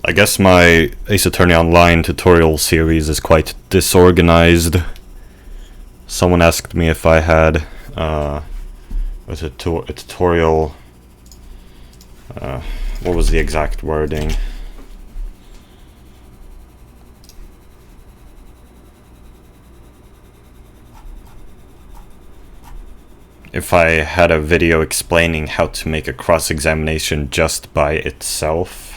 I guess my Ace Attorney Online tutorial series is quite disorganized. Someone asked me if I had a tutorial. What was the exact wording? If I had a video explaining how to make a cross-examination just by itself.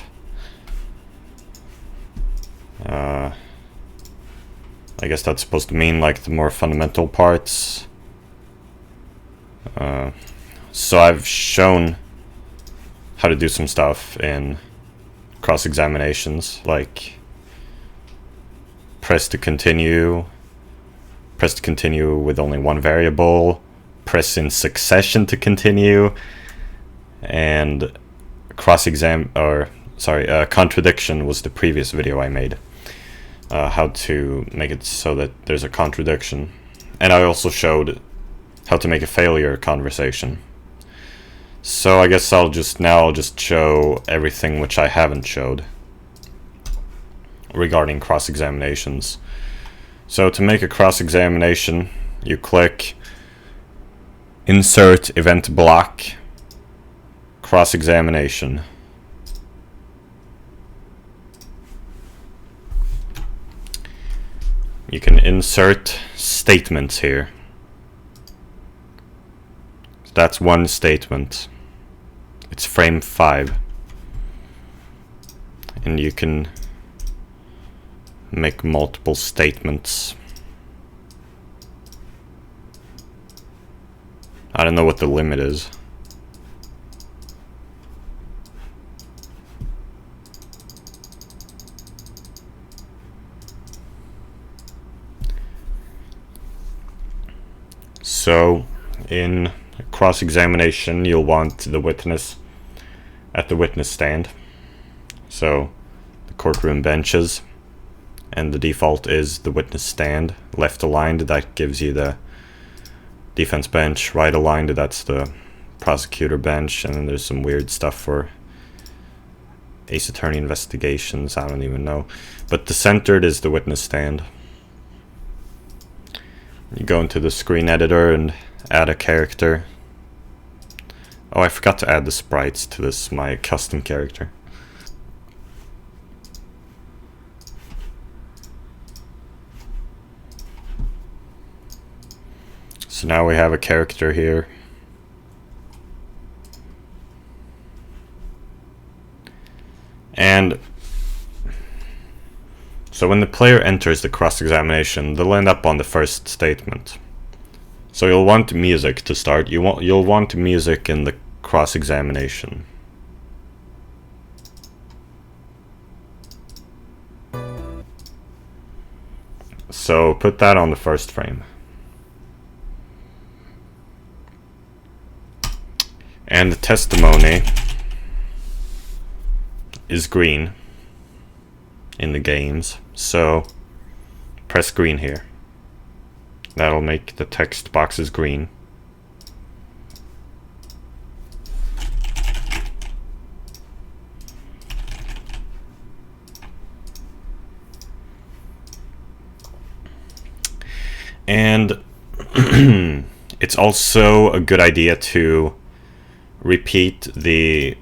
I guess that's supposed to mean like the more fundamental parts. So I've shown how to do some stuff in cross-examinations, like press to continue with only one variable, press in succession to continue, and contradiction was the previous video I made. How to make it so that there's a contradiction. And I also showed how to make a failure conversation. So I guess I'll just show everything which I haven't showed regarding cross-examinations. So to make a cross-examination, you click Insert Event Block, Cross-examination. You can insert statements here. That's one statement. It's frame 5. And you can make multiple statements. I don't know what the limit is. So, in cross-examination, you'll want the witness at the witness stand. So, the courtroom benches, and the default is the witness stand. Left aligned, that gives you the defense bench. Right aligned, that's the prosecutor bench, and then there's some weird stuff for Ace Attorney investigations, I don't even know. But the centered is the witness stand. You go into the screen editor and add a character. Oh, I forgot to add the sprites to this, my custom character. So now we have a character here. And so when the player enters the cross-examination, they'll end up on the first statement. So you'll want music to start. You'll want music in the cross-examination. So put that on the first frame. And the testimony is green in the games, so press green here. That'll make the text boxes green. And it's also a good idea to repeat the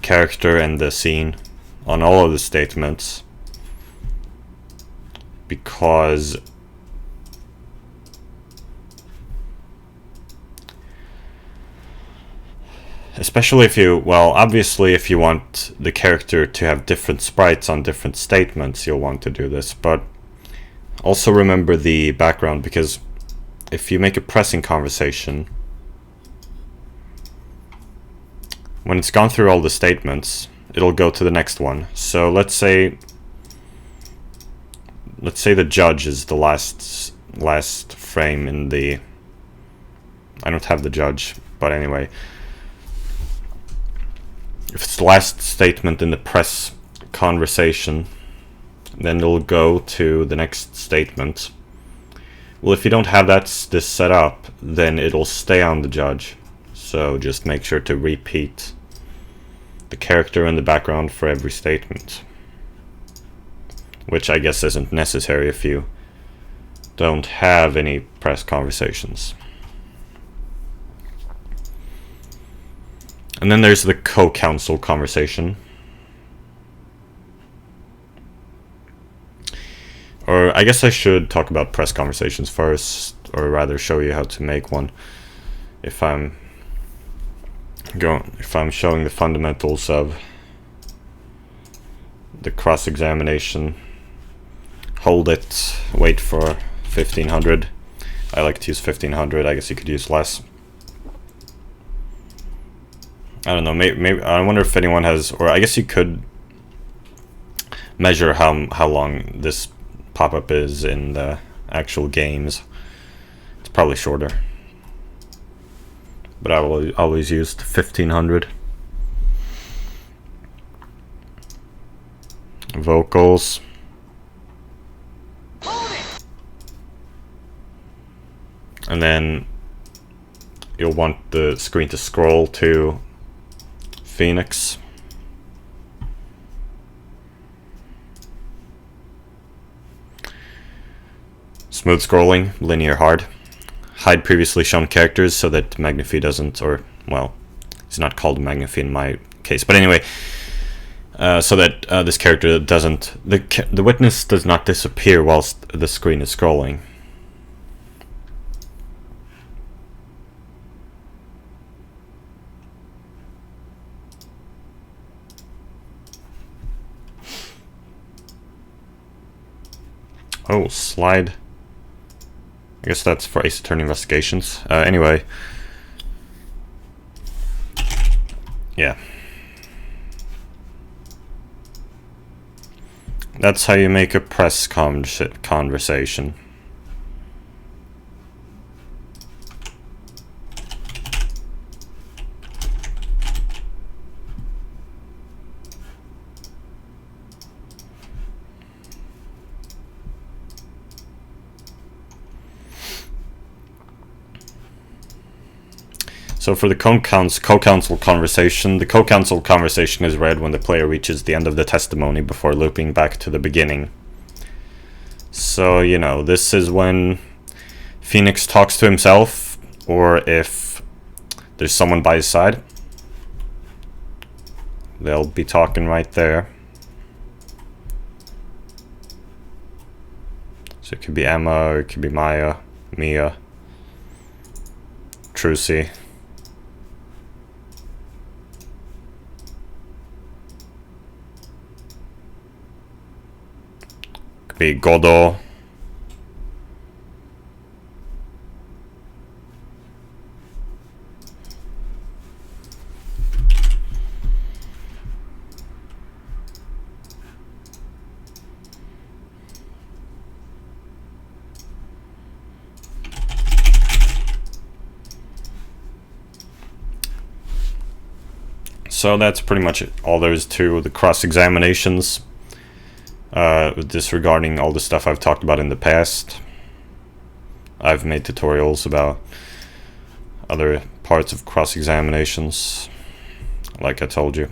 character and the scene on all of the statements, because especially if you, well, obviously if you want the character to have different sprites on different statements, you'll want to do this, but also remember the background, because if you make a pressing conversation, when it's gone through all the statements, it'll go to the next one. So let's say the judge is the last frame in the, I don't have the judge, but anyway, if it's the last statement in the press conversation, then it'll go to the next statement. Well, if you don't have this set up, then it'll stay on the judge. So just make sure to repeat the character in the background for every statement, which I guess isn't necessary if you don't have any press conversations. And then there's the co-counsel conversation. Or I guess I should talk about press conversations first, or rather show you how to make one. If I'm showing the fundamentals of the cross-examination, hold it, wait for 1500. I like to use 1500. I guess you could use less. I don't know. Maybe I wonder if anyone has, or I guess you could measure how long this pop-up is in the actual games. It's probably shorter, but I will always use 1500. Vocals. And then you'll want the screen to scroll to Phoenix. Smooth scrolling, linear hard. Hide previously shown characters so that Magnify doesn't, or, well, it's not called Magnify in my case, but anyway, so that this character doesn't, the witness does not disappear whilst the screen is scrolling. Oh, slide. I guess that's for Ace Attorney Investigations. Anyway. Yeah. That's how you make a press conversation. So for the co-counsel conversation, the co-counsel conversation is read when the player reaches the end of the testimony before looping back to the beginning. So, you know, this is when Phoenix talks to himself, or if there's someone by his side. They'll be talking right there. So it could be Emma, or it could be Maya, Mia, Trucy. Be Godot. So that's pretty much all there is to the cross-examinations. Disregarding all the stuff I've talked about in the past. I've made tutorials about other parts of cross-examinations, like I told you.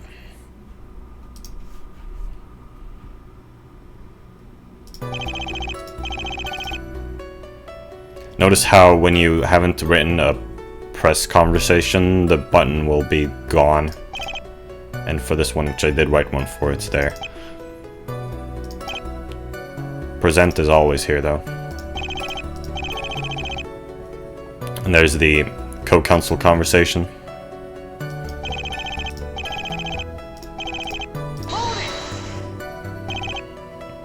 Notice how when you haven't written a press conversation, the button will be gone. And for this one, which I did write one for, it's there. Present is always here, though. And there's the co-counsel conversation.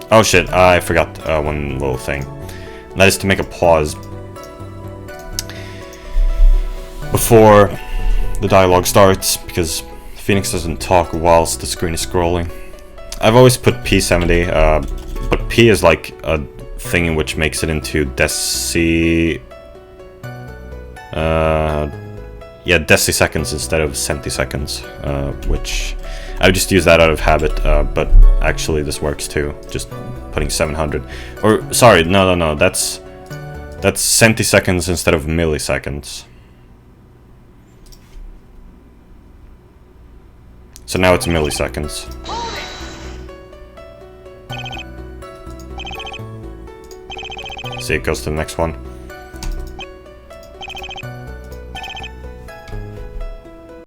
Oh shit, I forgot one little thing. And that is to make a pause before the dialogue starts, because Phoenix doesn't talk whilst the screen is scrolling. I've always put P70, but P is like a thing in which makes it into deciseconds instead of centiseconds, which I would just use that out of habit, but actually this works too, just putting 700. Or, sorry, no, that's centiseconds instead of milliseconds. So now it's milliseconds. See, it goes to the next one.